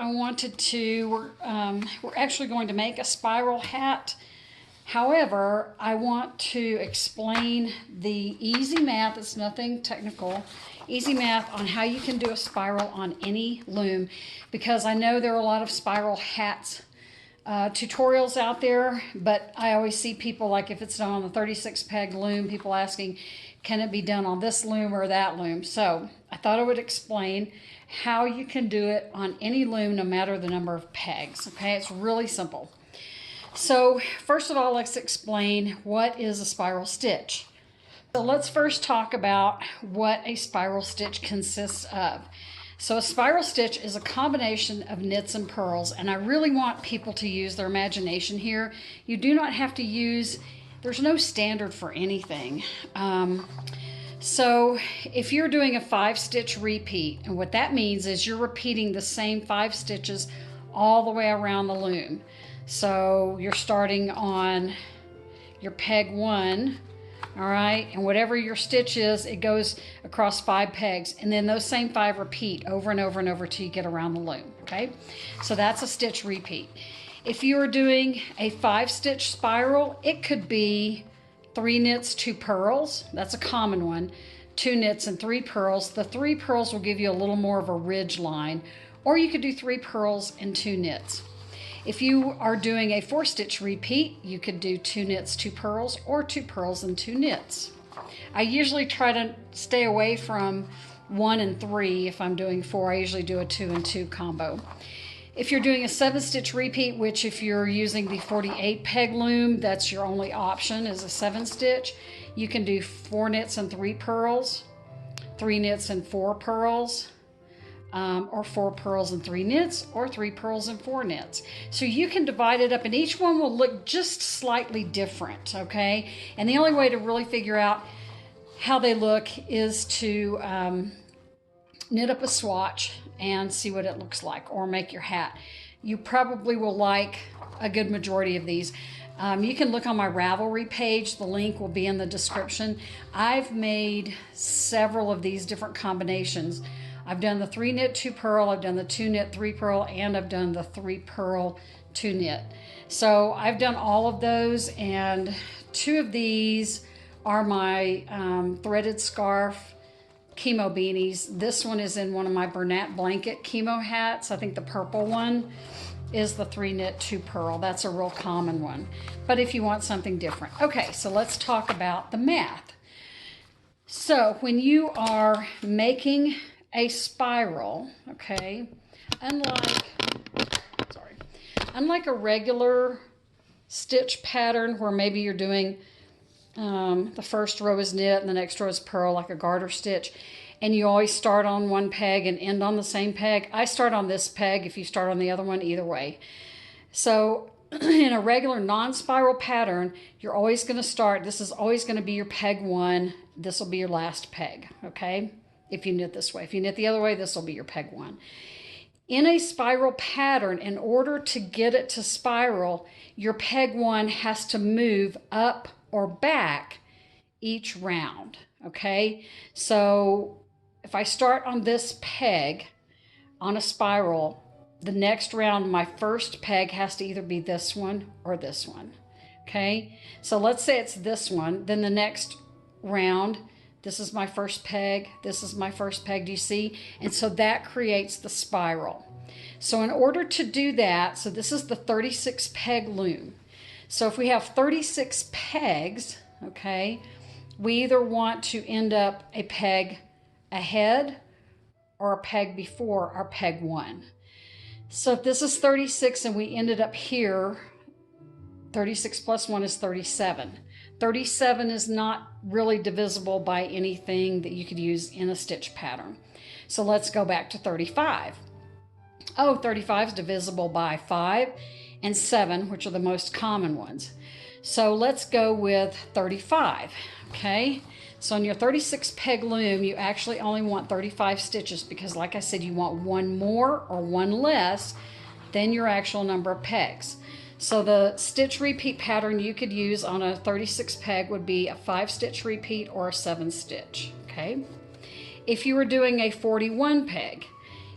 I wanted to, we're actually going to make a spiral hat. However, I want to explain the easy math. It's nothing technical. Easy math on how you can do a spiral on any loom, because I know there are a lot of spiral hats tutorials out there, but I always see people, like if it's done on the 36 peg loom, people asking, can it be done on this loom or that loom? So I thought I would explain how you can do it on any loom, no matter the number of pegs. Okay, it's really simple. So first of all, let's explain what is a spiral stitch. So let's first talk about what a spiral stitch consists of. So a spiral stitch is a combination of knits and purls, and I really want people to use their imagination here. You do not have to use, there's no standard for anything. So if you're doing a 5-stitch repeat, and what that means is you're repeating the same 5 stitches all the way around the loom. So you're starting on your peg 1, all right, and whatever your stitch is, it goes across 5 pegs, and then those same 5 repeat over and over and over till you get around the loom, okay? So that's a stitch repeat. If you are doing a 5-stitch spiral, it could be 3 knits, 2 purls. That's a common one. 2 knits and 3 purls. The 3 purls will give you a little more of a ridge line, or you could do 3 purls and 2 knits. If you are doing a 4-stitch repeat, you could do 2 knits, 2 purls, or 2 purls and 2 knits. I usually try to stay away from 1 and 3. If I'm doing 4, I usually do a 2 and 2 combo. If you're doing a 7-stitch repeat, which if you're using the 48 peg loom, that's your only option, is a 7-stitch. You can do 4 knits and 3 purls, 3 knits and 4 purls, or 4 purls and 3 knits, or 3 purls and 4 knits. So you can divide it up, and each one will look just slightly different, okay? And the only way to really figure out how they look is to knit up a swatch and see what it looks like, or make your hat. You probably will like a good majority of these. You can look on my Ravelry page. The link will be in the description. I've made several of these different combinations. I've done the 3 knit, 2 purl, I've done the 2 knit, 3 purl, and I've done the 3 purl, 2 knit. So I've done all of those, and 2 of these are my threaded scarf chemo beanies. This one is in one of my Bernat blanket chemo hats. I think the purple one is the 3 knit, 2 purl. That's a real common one. But if you want something different. Okay, so let's talk about the math. So when you are making a spiral, okay, unlike a regular stitch pattern where maybe you're doing the first row is knit and the next row is purl, like a garter stitch, and you always start on one peg and end on the same peg. I start on this peg. If you start on the other one, either way. So in a regular non-spiral pattern, you're always going to start, this is always going to be your peg 1, this will be your last peg, okay? If you knit this way. If you knit the other way, this will be your peg 1. In a spiral pattern, in order to get it to spiral, your peg 1 has to move up or back each round, okay? So if I start on this peg on a spiral, the next round, my first peg has to either be this one or this one, okay? So let's say it's this one, then the next round, this is my first peg, this is my first peg, do you see? And so that creates the spiral. So in order to do that, so this is the 36 peg loom. So if we have 36 pegs, okay, we either want to end up a peg ahead or a peg before our peg 1. So if this is 36 and we ended up here, 36 plus 1 is 37. 37 is not really divisible by anything that you could use in a stitch pattern. So let's go back to 35. Oh, 35 is divisible by 5 and 7, which are the most common ones. So let's go with 35, okay? So on your 36 peg loom, you actually only want 35 stitches because, like I said, you want 1 more or 1 less than your actual number of pegs. So the stitch repeat pattern you could use on a 36 peg would be a 5-stitch repeat or a 7-stitch, okay? If you were doing a 41 peg,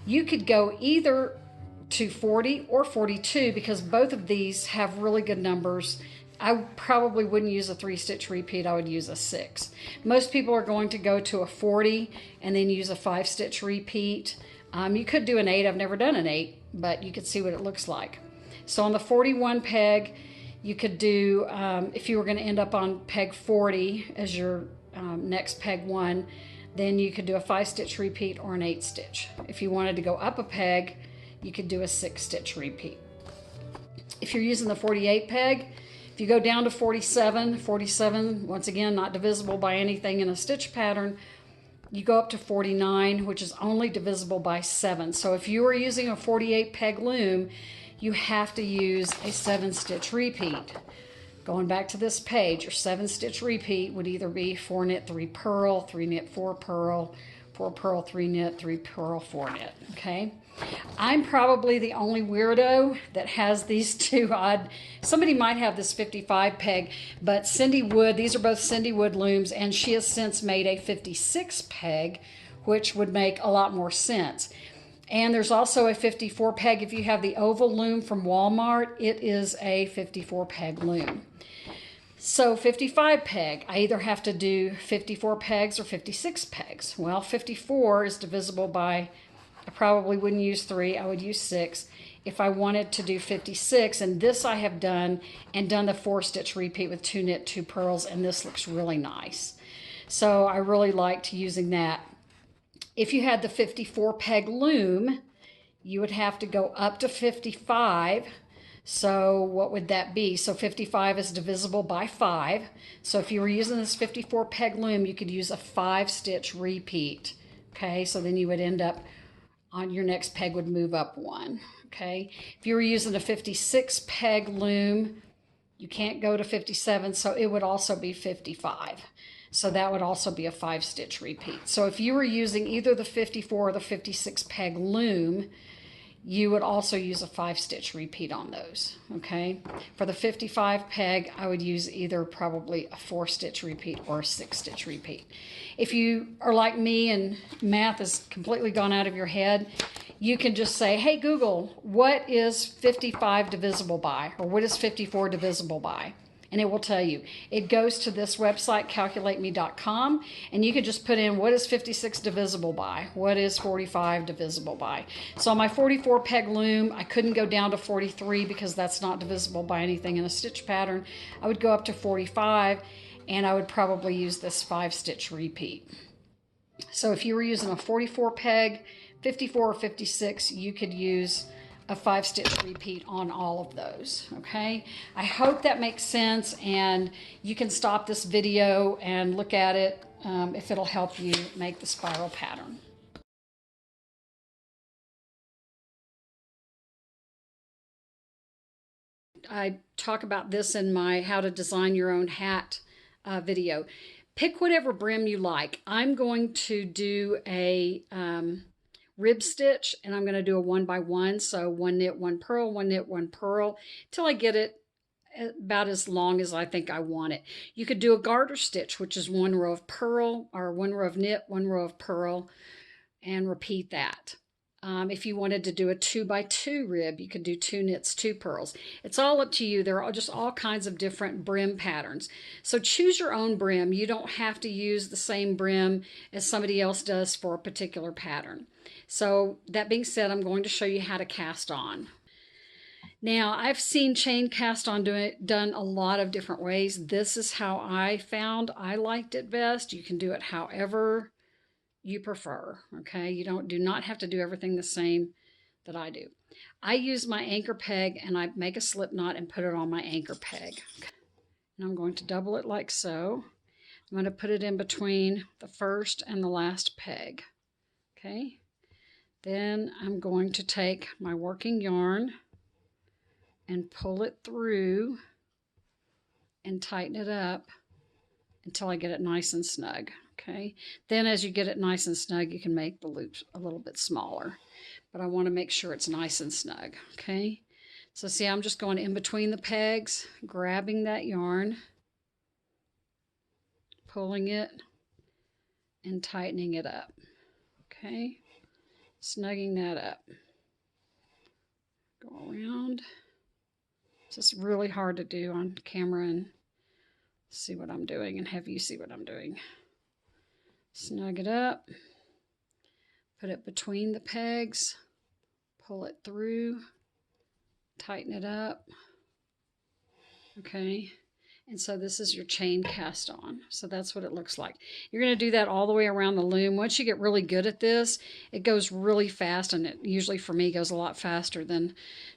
you could go either to 40 or 42 because both of these have really good numbers. I probably wouldn't use a 3-stitch repeat. I would use a 6. Most people are going to go to a 40 and then use a 5-stitch repeat. You could do an 8. I've never done an 8, but you could see what it looks like. So on the 41 peg, you could do, if you were going to end up on peg 40 as your next peg 1, then you could do a 5-stitch repeat or an 8-stitch. If you wanted to go up a peg, you could do a 6-stitch repeat. If you're using the 48 peg, if you go down to 47, once again, not divisible by anything in a stitch pattern, you go up to 49, which is only divisible by 7. So if you are using a 48 peg loom, you have to use a 7-stitch repeat. Going back to this page, your 7-stitch repeat would either be 4 knit, 3 purl, 3 knit, 4 purl, 4 purl, 3 knit, 3 purl, 4 knit, okay? I'm probably the only weirdo that has these two odd. Somebody might have this 55 peg, but CinDwood, these are both CinDwood looms, and she has since made a 56 peg, which would make a lot more sense. And there's also a 54 peg. If you have the oval loom from Walmart, it is a 54 peg loom. So 55 peg, I either have to do 54 pegs or 56 pegs. Well, 54 is divisible by, I probably wouldn't use 3, I would use 6. If I wanted to do 56, and this I have done, and done the 4-stitch repeat with 2 knit, 2 purls, and this looks really nice. So I really liked using that. If you had the 54 peg loom, you would have to go up to 55. So what would that be? So 55 is divisible by 5. So if you were using this 54 peg loom, you could use a 5-stitch repeat. Okay, so then you would end up on your next peg would move up 1. Okay, if you were using a 56 peg loom, you can't go to 57, so it would also be 55. So that would also be a 5-stitch repeat. So if you were using either the 54 or the 56 peg loom, you would also use a 5-stitch repeat on those, okay? For the 55 peg, I would use either probably a 4-stitch repeat or a 6-stitch repeat. If you are like me and math has completely gone out of your head, you can just say, hey, Google, what is 55 divisible by? Or what is 54 divisible by? And it will tell you. It goes to this website, calculateme.com, and you can just put in what is 56 divisible by, what is 45 divisible by. So on my 44 peg loom, I couldn't go down to 43 because that's not divisible by anything in a stitch pattern. I would go up to 45, and I would probably use this 5-stitch repeat. So if you were using a 44 peg, 54 or 56, you could use a 5-stitch repeat on all of those, okay? I hope that makes sense, and you can stop this video and look at it if it'll help you make the spiral pattern. I talk about this in my how to design your own hat video. Pick whatever brim you like. I'm going to do a rib stitch, and I'm going to do a 1x1, so 1 knit, 1 purl, 1 knit, 1 purl, till I get it about as long as I think I want it. You could do a garter stitch, which is 1 row of purl, or 1 row of knit, 1 row of purl, and repeat that. If you wanted to do a 2x2 rib, you could do 2 knits, 2 purls. It's all up to you. There are just all kinds of different brim patterns. So choose your own brim. You don't have to use the same brim as somebody else does for a particular pattern. So that being said, I'm going to show you how to cast on. Now, I've seen chain cast on done a lot of different ways. This is how I found I liked it best. You can do it however you prefer, okay? You do not have to do everything the same that I do. I use my anchor peg, and I make a slip knot and put it on my anchor peg. And I'm going to double it like so. I'm going to put it in between the first and the last peg, okay? Then I'm going to take my working yarn and pull it through and tighten it up until I get it nice and snug. Okay, then as you get it nice and snug, you can make the loops a little bit smaller, but I want to make sure it's nice and snug. Okay, so see, I'm just going in between the pegs, grabbing that yarn, pulling it, and tightening it up. Okay, snugging that up. Go around. It's just really hard to do on camera and see what I'm doing and have you see what I'm doing. Snug it up. Put it between the pegs. Pull it through. Tighten it up. Okay. And so this is your chain cast on. So that's what it looks like. You're going to do that all the way around the loom. Once you get really good at this, it goes really fast, and it usually for me goes a lot faster than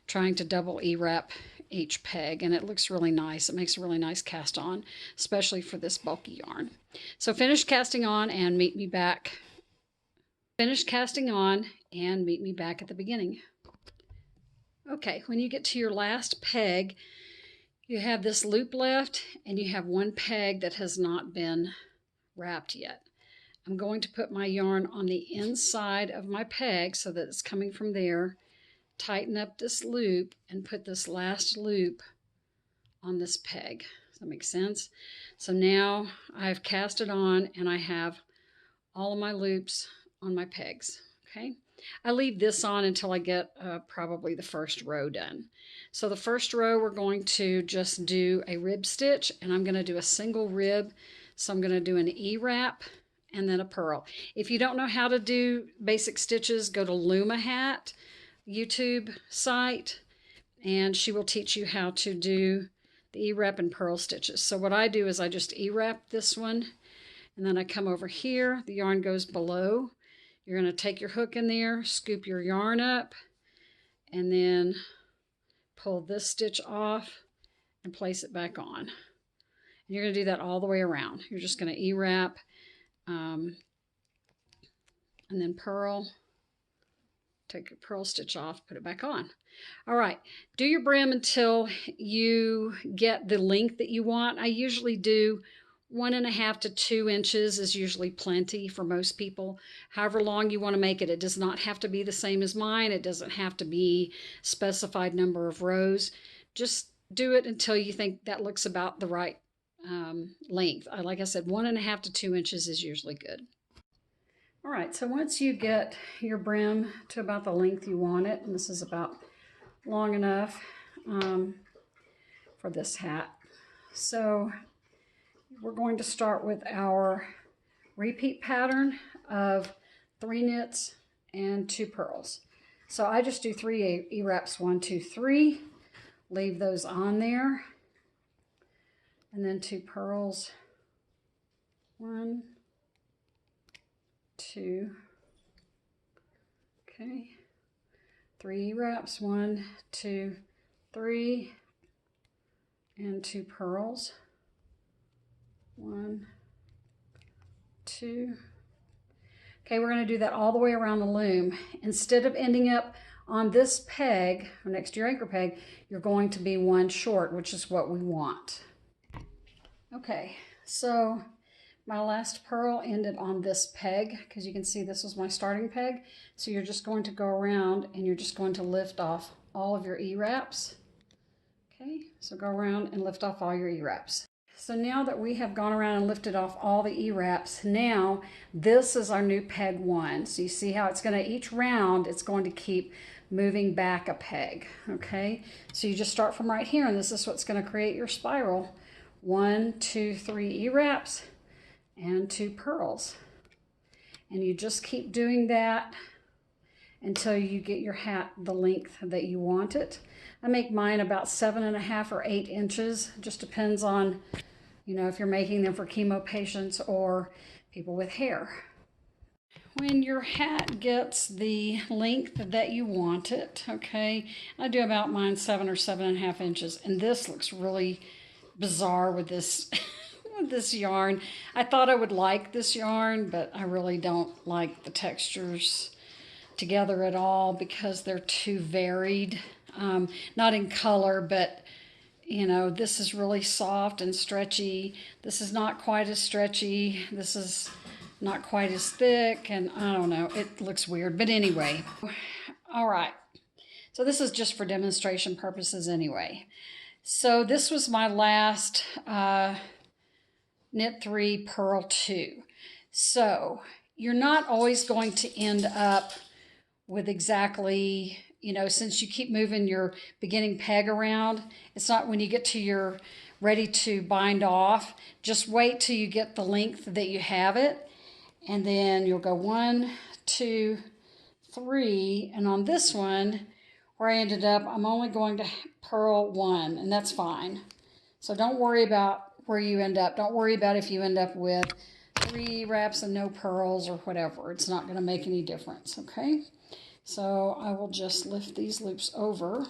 trying to double E-wrap each peg, and it looks really nice. It makes a really nice cast on, especially for this bulky yarn. So finish casting on and meet me back. Finish casting on and meet me back at the beginning. Okay, when you get to your last peg, you have this loop left, and you have one peg that has not been wrapped yet. I'm going to put my yarn on the inside of my peg so that it's coming from there, tighten up this loop, and put this last loop on this peg. Does that make sense? So now I've cast it on, and I have all of my loops on my pegs. Okay, I leave this on until I get probably the first row done. So the first row we're going to just do a rib stitch, and I'm going to do a single rib. So I'm going to do an E-wrap and then a purl. If you don't know how to do basic stitches, go to Loom a Hat YouTube site, and she will teach you how to do the E-wrap and purl stitches. So what I do is I just E-wrap this one, and then I come over here. The yarn goes below. You're going to take your hook in there, scoop your yarn up, and then pull this stitch off and place it back on. And you're going to do that all the way around. You're just going to E-wrap and then purl. Take your purl stitch off, put it back on. All right, do your brim until you get the length that you want. I usually do 1.5 to 2 inches is usually plenty for most people. However long you want to make it. It does not have to be the same as mine. It doesn't have to be specified number of rows. Just do it until you think that looks about the right length. Like I said, 1.5 to 2 inches is usually good. All right, so once you get your brim to about the length you want it, and this is about long enough for this hat. So we're going to start with our repeat pattern of 3 knits and 2 purls. So I just do 3 E-wraps, 1, 2, 3, leave those on there, and then 2 purls, 1, 2, okay, 3 E-wraps, 1, 2, 3, and 2 purls. 1, 2. Okay, we're going to do that all the way around the loom. Instead of ending up on this peg, or next to your anchor peg, you're going to be 1 short, which is what we want. Okay, so my last purl ended on this peg, because you can see this was my starting peg. So you're just going to go around and you're just going to lift off all of your E-wraps. Okay, so go around and lift off all your E-wraps. So now that we have gone around and lifted off all the E-wraps, now this is our new peg 1. So you see how it's going to, each round, it's going to keep moving back a peg, okay? So you just start from right here, and this is what's going to create your spiral. 1, 2, 3 E-wraps and 2 purls. And you just keep doing that until you get your hat the length that you want it. I make mine about 7.5 or 8 inches. Just depends on, you know, if you're making them for chemo patients or people with hair. When your hat gets the length that you want it, okay, I do about mine 7 or 7.5 inches, and this looks really bizarre with this with this yarn. I thought I would like this yarn, but I really don't like the textures together at all because they're too varied. Not in color, but you know, this is really soft and stretchy. This is not quite as stretchy. This is not quite as thick, and I don't know, it looks weird, but anyway. All right, so this is just for demonstration purposes anyway. So this was my last knit 3, purl 2. So you're not always going to end up with exactly, you know, since you keep moving your beginning peg around, it's not when you get to your ready to bind off, just wait till you get the length that you have it. And then you'll go 1, 2, 3. And on this one, where I ended up, I'm only going to purl 1, and that's fine. So don't worry about where you end up. Don't worry about if you end up with 3 wraps and no pearls or whatever. It's not going to make any difference, okay? So I will just lift these loops over.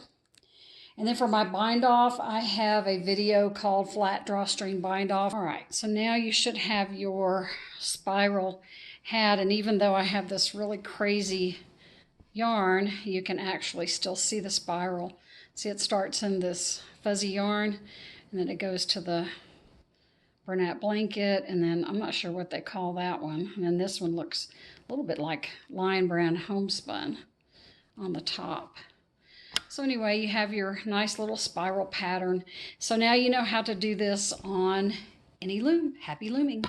And then for my bind off, I have a video called Flat Drawstring Bind Off. All right, so now you should have your spiral hat. And even though I have this really crazy yarn, you can actually still see the spiral. See, it starts in this fuzzy yarn, and then it goes to the Bernat blanket, and then I'm not sure what they call that one. And then this one looks a little bit like Lion Brand homespun on the top. So anyway, you have your nice little spiral pattern. So now you know how to do this on any loom. Happy looming!